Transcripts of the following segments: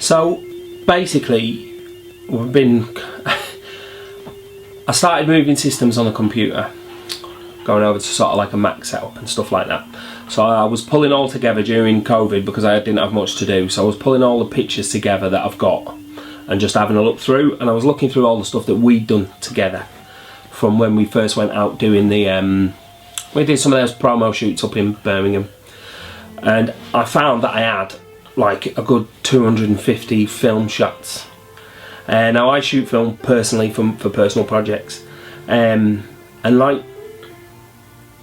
So basically, I started moving systems on the computer, going over to sort of like a Mac setup and stuff like that. So I was pulling all together during COVID because I didn't have much to do. So I was pulling all the pictures together that I've got and just having a look through. And I was looking through all the stuff that we'd done together from when we first went out doing the, we did some of those promo shoots up in Birmingham. And I found that I had like a good 250 film shots. Now I shoot film personally for personal projects, and like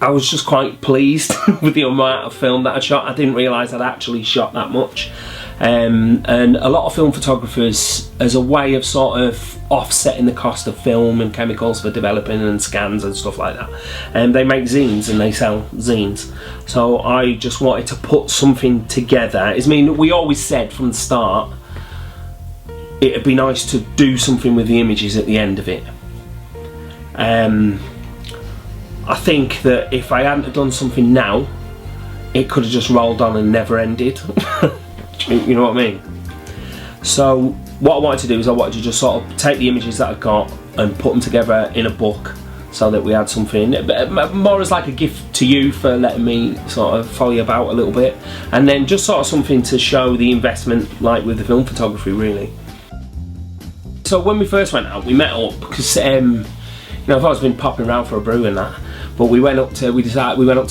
I was just quite pleased with the amount of film that I shot. I didn't realise I'd actually shot that much, and a lot of film photographers, as a way of sort of offsetting the cost of film and chemicals for developing and scans and stuff like that, and they make zines and they sell zines. So I just wanted to put something together. I mean, we always said from the start it'd be nice to do something with the images at the end of it. I think that if I hadn't have done something now, it could have just rolled on and never ended. You know what I mean? So what I wanted to do is I wanted to just sort of take the images that I got and put them together in a book, so that we had something more as like a gift to you for letting me sort of follow you about a little bit, and then just sort of something to show the investment, like with the film photography, really. So when we first went out, we met up because you know, I've always been popping around for a brew and that, but we went up to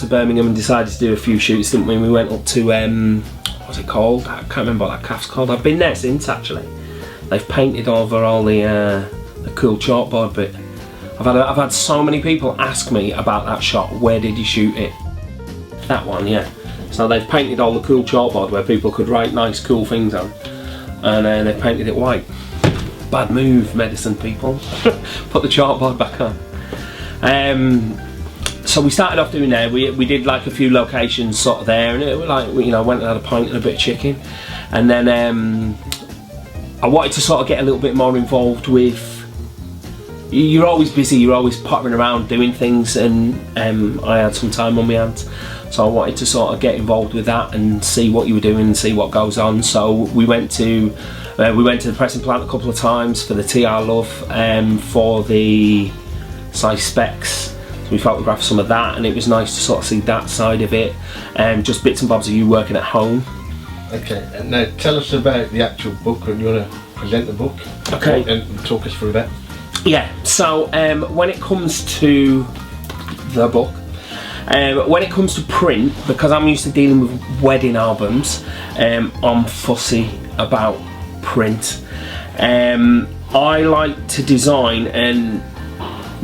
Birmingham and decided to do a few shoots, didn't we? We went up to what's it called? I can't remember what that cafe's called. I've been there since, actually. They've painted over all the cool chalkboard bit. I've had so many people ask me about that shot. Where did you shoot it? That one, yeah. So they've painted all the cool chalkboard where people could write nice, cool things on, and they've painted it white. Bad move, medicine people. Put the chalkboard back on. So we started off doing there. We did like a few locations sort of there, and it was like, you know, went and had a pint and a bit of chicken, and then I wanted to sort of get a little bit more involved with. You're always busy. You're always pottering around doing things, and I had some time on my hands, so I wanted to sort of get involved with that and see what you were doing and see what goes on. So we went to the pressing plant a couple of times for the TR Love, for the size specs. So we photographed some of that, and it was nice to sort of see that side of it, and just bits and bobs of you working at home. Okay, and now tell us about the actual book, when you want to present the book. Okay. And talk us through that. Yeah, so when it comes to the book, when it comes to print, because I'm used to dealing with wedding albums, I'm fussy about print. I like to design and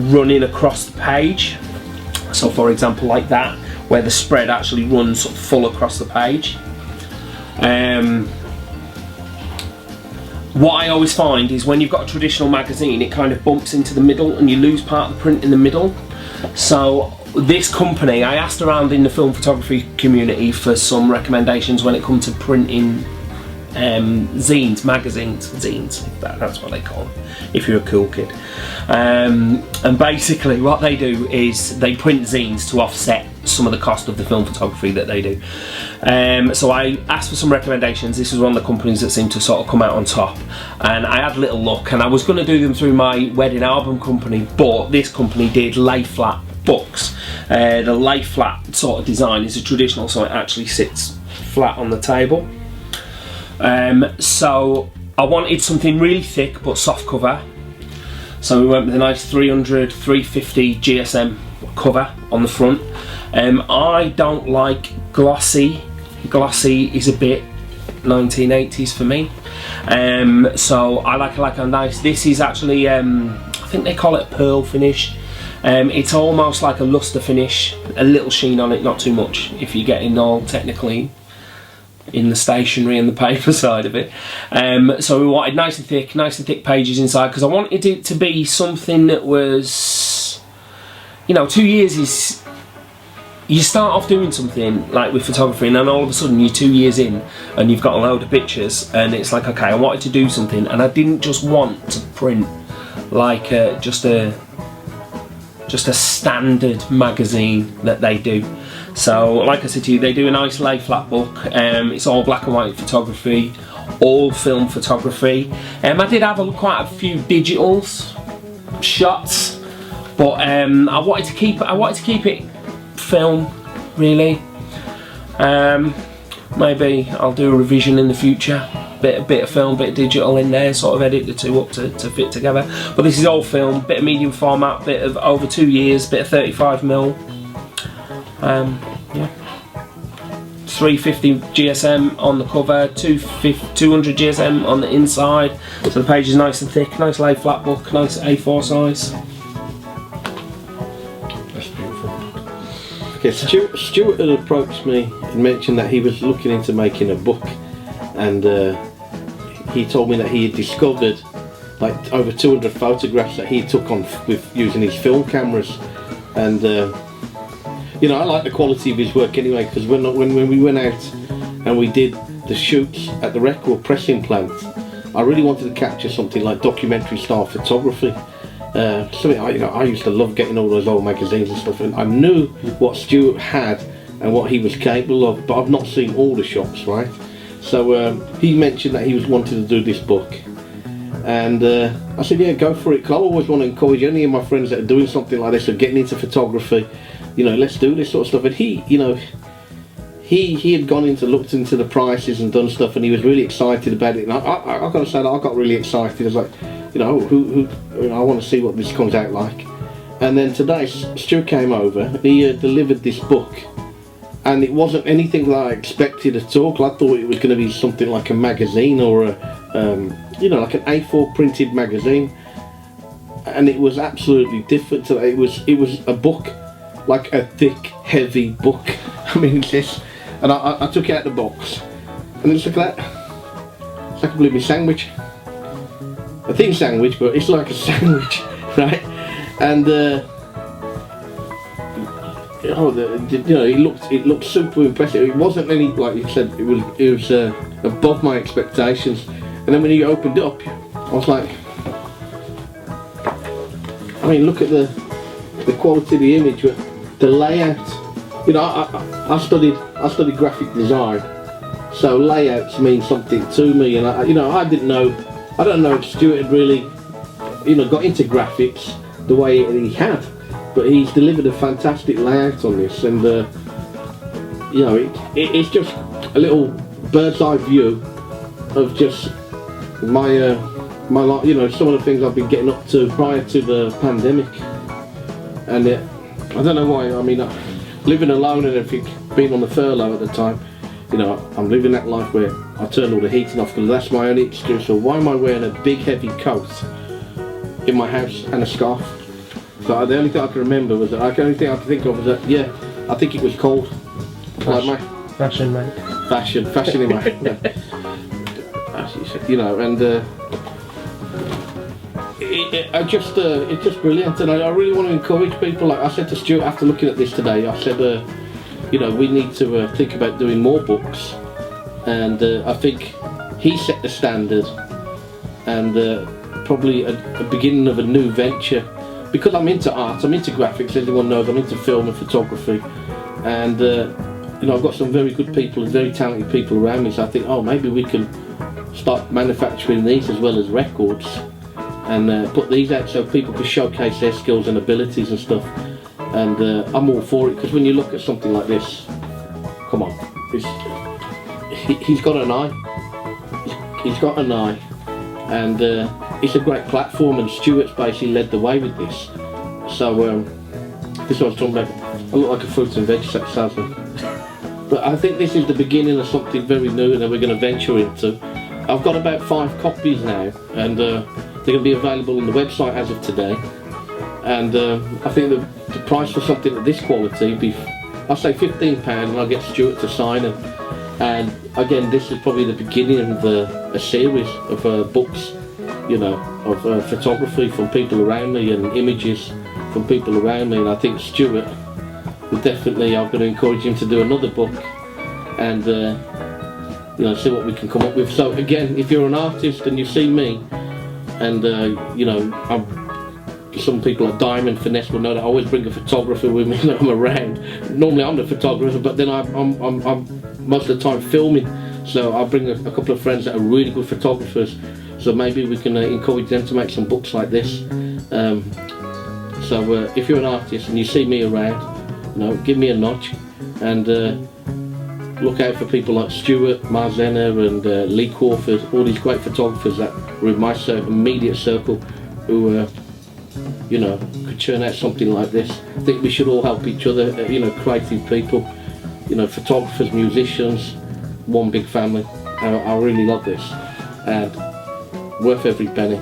running across the page. So for example, like that, where the spread actually runs sort of full across the page. What I always find is when you've got a traditional magazine, it kind of bumps into the middle and you lose part of the print in the middle. So this company, I asked around in the film photography community for some recommendations when it comes to printing zines, zines, that's what they call them, if you're a cool kid. And basically what they do is they print zines to offset some of the cost of the film photography that they do. So I asked for some recommendations. This was one of the companies that seemed to sort of come out on top, and I had a little look, and I was going to do them through my wedding album company, but this company did lay flat books. The lay flat sort of design is a traditional, so it actually sits flat on the table. So I wanted something really thick but soft cover, so we went with a nice 300, 350 GSM cover on the front. I don't like glossy. Glossy is a bit 1980s for me. So I like a nice, this is actually, I think they call it a pearl finish. It's almost like a luster finish, a little sheen on it, not too much if you're getting all technically in the stationery and the paper side of it. So we wanted nice and thick pages inside, because I wanted it to be something that was, you know, 2 years is, you start off doing something like with photography, and then all of a sudden you're 2 years in and you've got a load of pictures, and it's like, okay, I wanted to do something, and I didn't just want to print like just a standard magazine that they do. So like I said to you, they do a nice lay flat book. It's all black and white photography, all film photography. I did have quite a few digitals shots, but I wanted to keep it film, really. Maybe I'll do a revision in the future. Bit of film, bit of digital in there, sort of edit the two up to fit together. But this is all film, bit of medium format, bit of over 2 years, bit of 35mm. Yeah. 350 GSM on the cover, 200 GSM on the inside. So the page is nice and thick, nice lay flat book, nice A4 size. That's beautiful. Okay, Stuart had approached me and mentioned that he was looking into making a book, and he told me that he had discovered like over 200 photographs that he took on with using his film cameras, and you know, I like the quality of his work anyway, because when we went out and we did the shoots at the record pressing plant, I really wanted to capture something like documentary style photography. Something I used to love getting all those old magazines and stuff, and I knew what Stuart had and what he was capable of, but I've not seen all the shots, right? So he mentioned that he was wanting to do this book, and I said, yeah, go for it, because I always want to encourage any of my friends that are doing something like this or getting into photography, you know, let's do this sort of stuff. And he, you know, he had looked into the prices and done stuff, and he was really excited about it. And I've got to say that I got really excited. I was like, you know, I want to see what this comes out like. And then today, Stu came over. He delivered this book, and it wasn't anything that I expected at all. I thought it was going to be something like a magazine or a, you know, like an A4 printed magazine. And it was absolutely different. So it was a book, like a thick, heavy book. I mean, it's this, and I took it out of the box, and it's like that. It's like a blooming sandwich. A thin sandwich, but it's like a sandwich, right? And you know, it looked super impressive. It wasn't any, like you said, it was above my expectations. And then when you opened it up, I was like, I mean, look at the quality of the image, the layout. You know, I studied graphic design, so layouts mean something to me. And I don't know if Stuart had really, you know, got into graphics the way he had, but he's delivered a fantastic layout on this, and you know, it's just a little bird's eye view of just my life, you know, some of the things I've been getting up to prior to the pandemic. And I don't know why, I mean, living alone and everything, being on the furlough at the time, you know, I'm living that life where I turned all the heating off because that's my only excuse. So why am I wearing a big heavy coat in my house and a scarf? So the only thing I can remember was that, the only thing I can think of was that, yeah, I think it was cold. Fashion, mate. Fashion in my you know, and it's just brilliant. And I really want to encourage people. Like I said to Stuart after looking at this today, I said, you know, we need to think about doing more books, and I think he set the standard, and probably a beginning of a new venture, because I'm into art, I'm into graphics, everyone knows I'm into film and photography, and you know, I've got some very good people and very talented people around me, so I think, oh, maybe we can start manufacturing these as well as records, and put these out so people can showcase their skills and abilities and stuff. And I'm all for it, because when you look at something like this, come on, he's got an eye. He's got an eye, and it's a great platform. And Stuart's basically led the way with this. So this is what I was talking about. I look like a fruit and veg salesman, but I think this is the beginning of something very new that we're going to venture into. I've got about 5 copies now, and they're going to be available on the website as of today. And I think the price for something of this quality would be, I'll say £15, and I'll get Stuart to sign it. And again, this is probably the beginning of a series of books, you know, of photography from people around me and images from people around me. And I think Stuart would definitely, I'm going to encourage him to do another book, and you know, see what we can come up with. So again, if you're an artist and you see me, and you know, some people like Diamond Finesse will know that I always bring a photographer with me when I'm around. Normally I'm the photographer, but then I'm most of the time filming. So I'll bring a couple of friends that are really good photographers, so maybe we can encourage them to make some books like this. So if you're an artist and you see me around, you know, give me a nudge, and look out for people like Stuart Myers and Lee Crawford, all these great photographers that were in my immediate circle, who you know, could churn out something like this. I think we should all help each other, you know, creative people, you know, photographers, musicians, one big family. I really love this, and worth every penny.